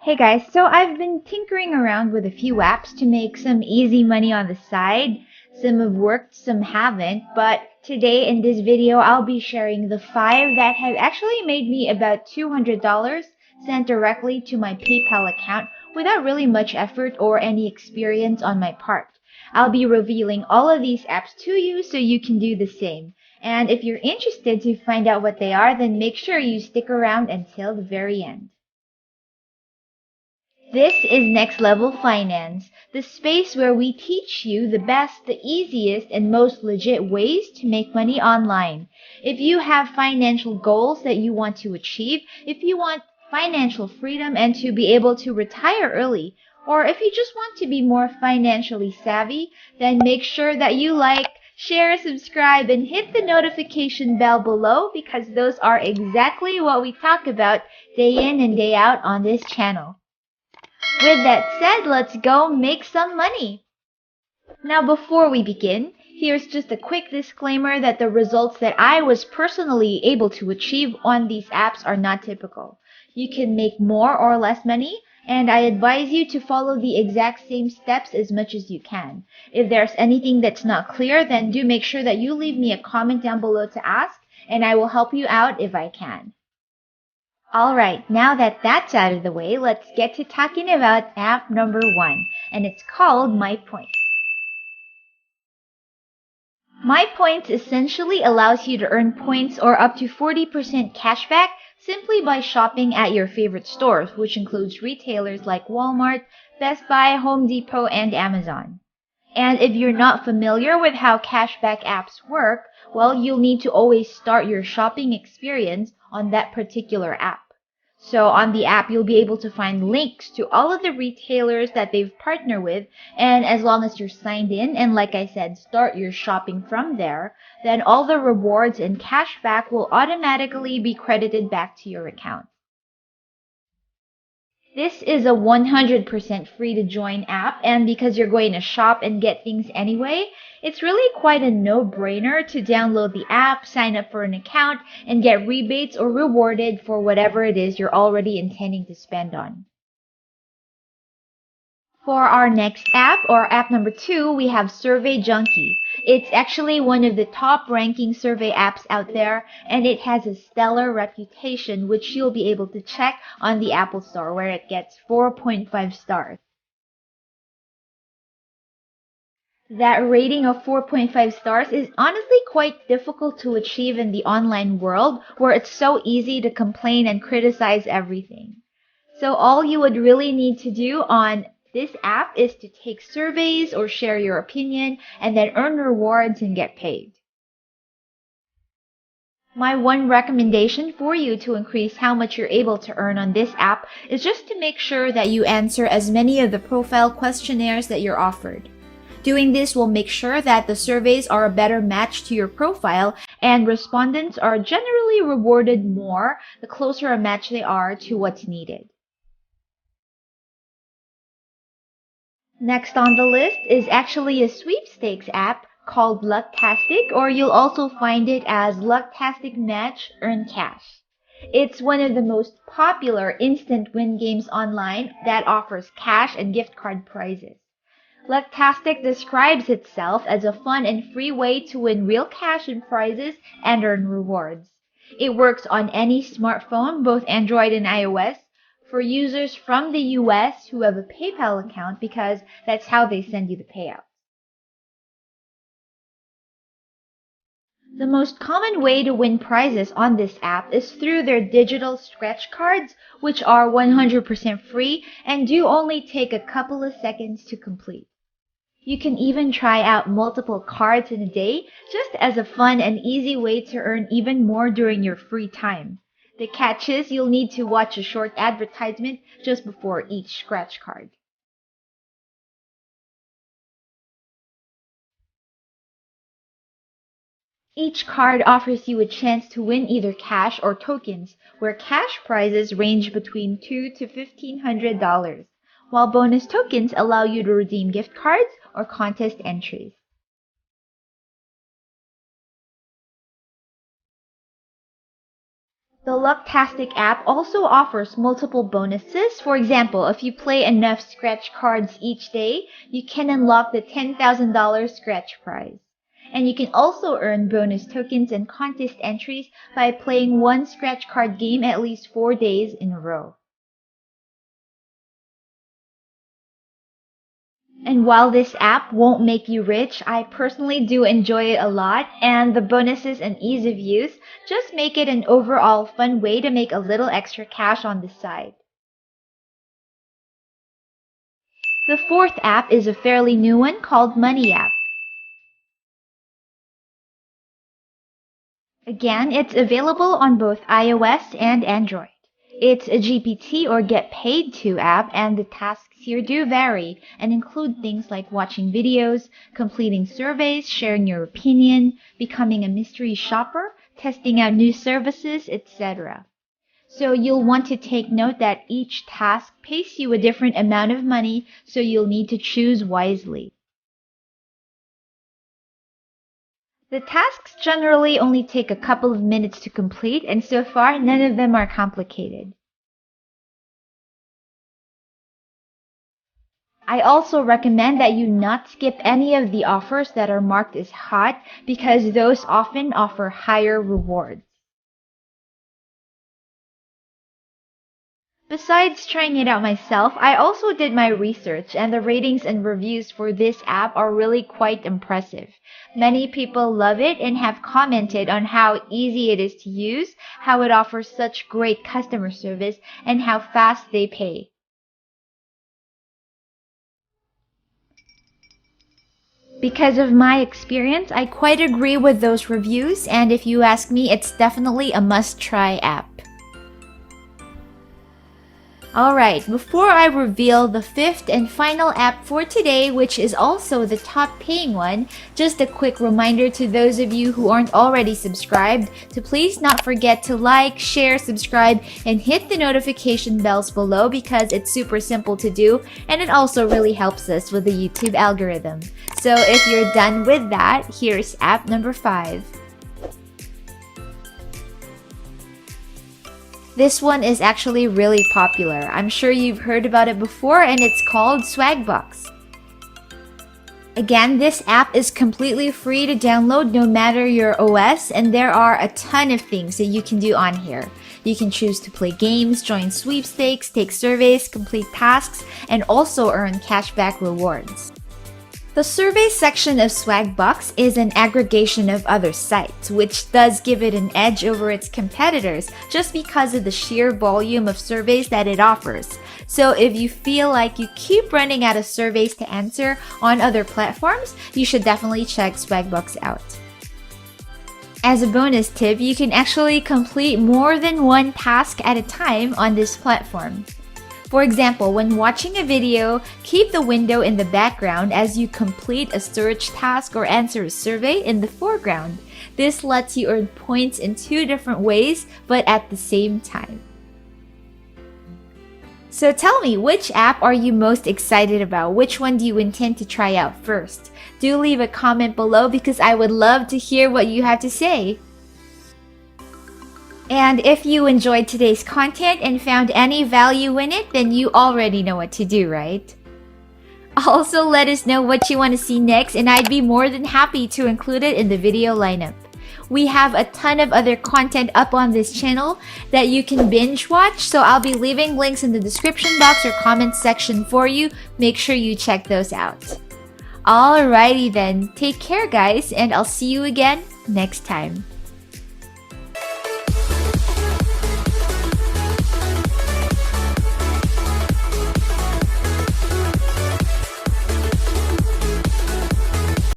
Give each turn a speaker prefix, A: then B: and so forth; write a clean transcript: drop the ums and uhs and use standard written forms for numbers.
A: Hey guys, so I've been tinkering around with a few apps to make some easy money on the side. Some have worked, some haven't, but today in this video I'll be sharing the 5 that have actually made me about $200 sent directly to my PayPal account without really much effort or any experience on my part. I'll be revealing all of these apps to you so you can do the same. And if you're interested to find out what they are, then make sure you stick around until the very end. This is Next Level Finance, the space where we teach you the best, the easiest, and most legit ways to make money online. If you have financial goals that you want to achieve, if you want financial freedom and to be able to retire early, or if you just want to be more financially savvy, then make sure that you like, share, subscribe, and hit the notification bell below because those are exactly what we talk about day in and day out on this channel. With that said, let's go make some money. Now before we begin, here's just a quick disclaimer that the results that I was personally able to achieve on these apps are not typical. You can make more or less money, and I advise you to follow the exact same steps as much as you can. If there's anything that's not clear, then do make sure that you leave me a comment down below to ask, and I will help you out if I can. Alright, now that that's out of the way, let's get to talking about app number 1, and it's called MyPoints. MyPoints essentially allows you to earn points or up to 40% cashback simply by shopping at your favorite stores, which includes retailers like Walmart, Best Buy, Home Depot, and Amazon. And if you're not familiar with how cashback apps work, well, you'll need to always start your shopping experience on that particular app. So on the app, you'll be able to find links to all of the retailers that they've partnered with. And as long as you're signed in and, like I said, start your shopping from there, then all the rewards and cashback will automatically be credited back to your account. This is a 100% free to join app, and because you're going to shop and get things anyway, it's really quite a no-brainer to download the app, sign up for an account, and get rebates or rewarded for whatever it is you're already intending to spend on. For our next app, or app number 2, we have Survey Junkie. It's actually one of the top ranking survey apps out there, and it has a stellar reputation, which you'll be able to check on the Apple Store, where it gets 4.5 stars. That rating of 4.5 stars is honestly quite difficult to achieve in the online world, where it's so easy to complain and criticize everything. So all you would really need to do on this app is to take surveys or share your opinion and then earn rewards and get paid. My one recommendation for you to increase how much you're able to earn on this app is just to make sure that you answer as many of the profile questionnaires that you're offered. Doing this will make sure that the surveys are a better match to your profile and respondents are generally rewarded more the closer a match they are to what's needed. Next on the list is actually a sweepstakes app called Lucktastic, or you'll also find it as Lucktastic Match Earn Cash. It's one of the most popular instant win games online that offers cash and gift card prizes. Lucktastic describes itself as a fun and free way to win real cash and prizes and earn rewards. It works on any smartphone, both Android and iOS, for users from the US who have a PayPal account because that's how they send you the payout. The most common way to win prizes on this app is through their digital scratch cards, which are 100% free and do only take a couple of seconds to complete. You can even try out multiple cards in a day just as a fun and easy way to earn even more during your free time. The catch is you'll need to watch a short advertisement just before each scratch card. Each card offers you a chance to win either cash or tokens, where cash prizes range between $200 to $1,500, while bonus tokens allow you to redeem gift cards or contest entries. The Lucktastic app also offers multiple bonuses. For example, if you play enough scratch cards each day, you can unlock the $10,000 scratch prize. And you can also earn bonus tokens and contest entries by playing one scratch card game at least 4 days in a row. And while this app won't make you rich, I personally do enjoy it a lot, and the bonuses and ease of use just make it an overall fun way to make a little extra cash on the side. The fourth app is a fairly new one called Money App. Again, it's available on both iOS and Android. It's a GPT or get paid to app, and the tasks here do vary and include things like watching videos, completing surveys, sharing your opinion, becoming a mystery shopper, testing out new services, etc. So you'll want to take note that each task pays you a different amount of money, so you'll need to choose wisely. The tasks generally only take a couple of minutes to complete, and so far none of them are complicated. I also recommend that you not skip any of the offers that are marked as hot because those often offer higher rewards. Besides trying it out myself, I also did my research, and the ratings and reviews for this app are really quite impressive. Many people love it and have commented on how easy it is to use, how it offers such great customer service, and how fast they pay. Because of my experience, I quite agree with those reviews, and if you ask me, it's definitely a must-try app. Alright, before I reveal the fifth and final app for today, which is also the top paying one, just a quick reminder to those of you who aren't already subscribed to please not forget to like, share, subscribe, and hit the notification bells below because it's super simple to do and it also really helps us with the YouTube algorithm. So if you're done with that, here's app number 5. This one is actually really popular. I'm sure you've heard about it before, and it's called Swagbucks. Again, this app is completely free to download no matter your OS, and there are a ton of things that you can do on here. You can choose to play games, join sweepstakes, take surveys, complete tasks, and also earn cashback rewards. The survey section of Swagbucks is an aggregation of other sites, which does give it an edge over its competitors just because of the sheer volume of surveys that it offers. So if you feel like you keep running out of surveys to answer on other platforms, you should definitely check Swagbucks out. As a bonus tip, you can actually complete more than one task at a time on this platform. For example, when watching a video, keep the window in the background as you complete a search task or answer a survey in the foreground. This lets you earn points in 2 different ways, but at the same time. So tell me, which app are you most excited about? Which one do you intend to try out first? Do leave a comment below because I would love to hear what you have to say. And if you enjoyed today's content and found any value in it, then you already know what to do, right? Also, let us know what you want to see next, and I'd be more than happy to include it in the video lineup. We have a ton of other content up on this channel that you can binge watch, so I'll be leaving links in the description box or comments section for you. Make sure you check those out. Alrighty then, take care guys, and I'll see you again next time.